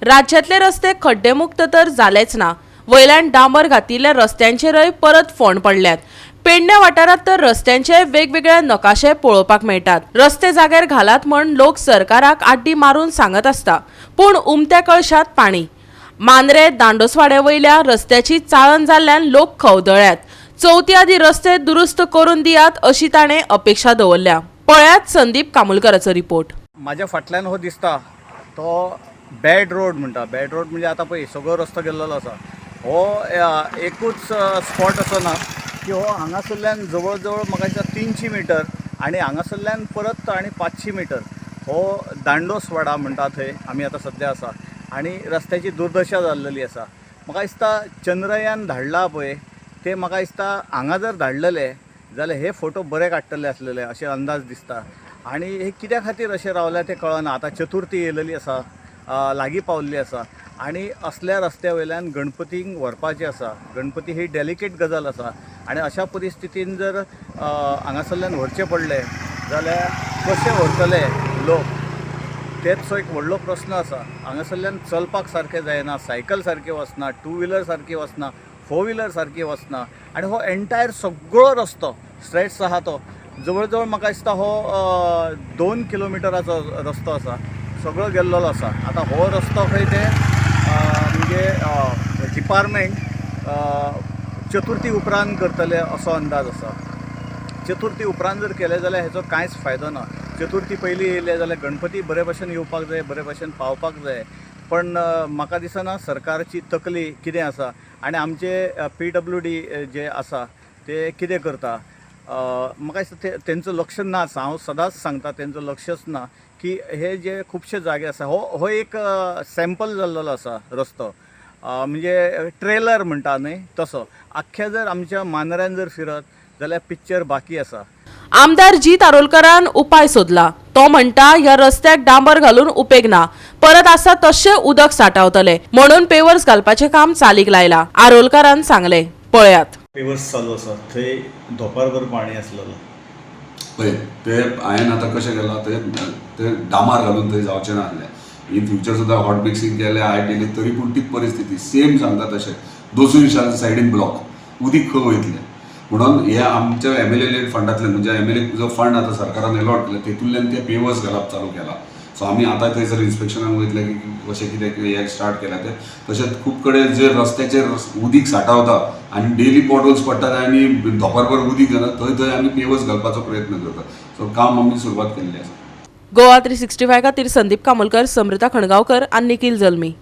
राज्यातले रस्ते खड्डेमुक्त तर जालेच ना, वयल्यान डांबर घातिल्ल्या रस्त्यांचेरय परत फोंड पडल्यात। पेडण्या वाठारात तर रस्त्यांचे वेगवेगळे नकाशे पळोवपाक मेळटात। रस्ते जाग्यार घालात म्हण लोक सरकाराक आड्डी मारून सांगत असता, पूण उमत्या कळशात पाणी। मांद्रे दांडोसवाड्या वयल्या रस्त्याची चाळण जाल्ल्यान लोक खवदळ्यात। चवथी आदी रस्ते दुरुस्त करून दियात अशी ताणे अपेक्षा दवरल्या। पळयात संदीप कामुलकराचो रिपोर्ट। माझ्या फाटल्यान हो दिसता तो बॅड रोड म्हणटा। बॅड रोड म्हणजे आता पळय सगळो रस्तो गेल्लो आसा। हो एकूच स्पॉट असो ना की हो हांगासरल्यान जवळ जवळ म्हाका दिसता 300 मीटर आनी हांगासरल्यान परत आनी 500 मीटर हो दांडोसवाडा म्हणटा थंय आमी आतां सद्या आसा आनी रस्त्याची दुर्दशा जाल्लेली आसा। म्हाका दिसता चंद्रयान धाडला पळय ते म्हाका दिसता हांगा जर धाडलेले जाल्यार हे फोटो बरे काडटले आसलेले अशें अंदाज दिसता। आनी हे कित्या खातीर अशें रावल्या तें कळना। आतां चतुर्थी येयलेली आसा, लागीं पावल्ली आसा आनी असल्या रस्त्या वयल्यान गणपतीक व्हरपाचें आसा। गणपती ही डेलिकेट गजाल आसा आनी अशा परिस्थितीन जर हांगासरल्यान व्हरचें पडलें जाल्यार कशें व्हरतले लोक तेचो एक व्हडलो प्रश्न आसा। हांगासरल्यान चलपाक सारकें जायना, सायकल सारकी वचना, टू व्हिलर सारकी वचना, फोर व्हिलर सारकी वचना आनी हो एंटायर सगळो रस्तो स्ट्रेट्स आहा तो जवळ जवळ म्हाका दिसता हो 2 किलोमिटराचो रस्तो आसा, सगळो गेल्लो आसा। आतां हो रस्तो खंय ते म्हणजे डिपार्टमेंट चतुर्थी उपरांत करतले असो अंदाज आसा। चतुर्थी उपरांत जर केले जाल्यार हेचो कांयच फायदो ना। चतुर्थी पयलीं येयले जाल्यार गणपती बरे भशेन येवपाक जाय, बरे भशेन पावपाक जाय, पण म्हाका दिसना सरकारची तकली कितें आसा आनी आमचे PWD जे आसा ते कितें करता। म्हाका दिसता तेंचो लक्ष नाच। हांव सदांच सांगता तेंचो लक्षच ना की हे जे खुबशे जागे आसा हो एक सॅम्पल जाल्लो आसा रस्तो, म्हणजे ट्रेलर म्हणटा न्हय तसो। आख्ख्या जर आमच्या मांद्र्यान जर फिरत जाल्यार पिक्चर बाकी आसा। आमदार जी तारोलकरान उपाय सोदला। तो म्हणटा ह्या रस्त्याक डांबर घालून उपेग ना, परत आसा तशें उदक साठवतले म्हणून पेवर्स घालपाचें काम चालीक लायला। आरोलकरान सांगले, पळयात। पेवर्स चालू आसा थंय दोपारभर पाणी आसलेलो पळय ते हांवें आतां कशें केलां ते डांबर घालून थंय जावचें ना आसलें। इन फ्युचर सुद्दां हॉट मिक्सिंग केलें हांवें दिली तरी पूण ती परिस्थिती सेम सांगता तशें दोसूय सायडीन ब्लॉक उदीक खंय वयतलें म्हणून हे आमच्या MLA फंडांतल्यान म्हणजे MLA जो फंड आतां सरकारान अलॉट केला तेतूंतल्यान ते पेवर्स घालप चालू केला। सो आमी आतां थंयसर इन्स्पेक्शनाक वयतले की कशें कितें हे स्टार्ट केला ते। तशेंच खूब कडेन जे रस्त्याचेर उदीक साठवता आनी डेली पॉटहोल्स पडटात आनी दोपारभर उदीक जाता थंय आमी पेवर्स घालपाचो प्रयत्न करता। सो काम आमी सुरवात केल्ली आसा। गोवा 365 खातीर संदीप कामुलकर, समृता खणगांवकर आनी निखिल जल्मी।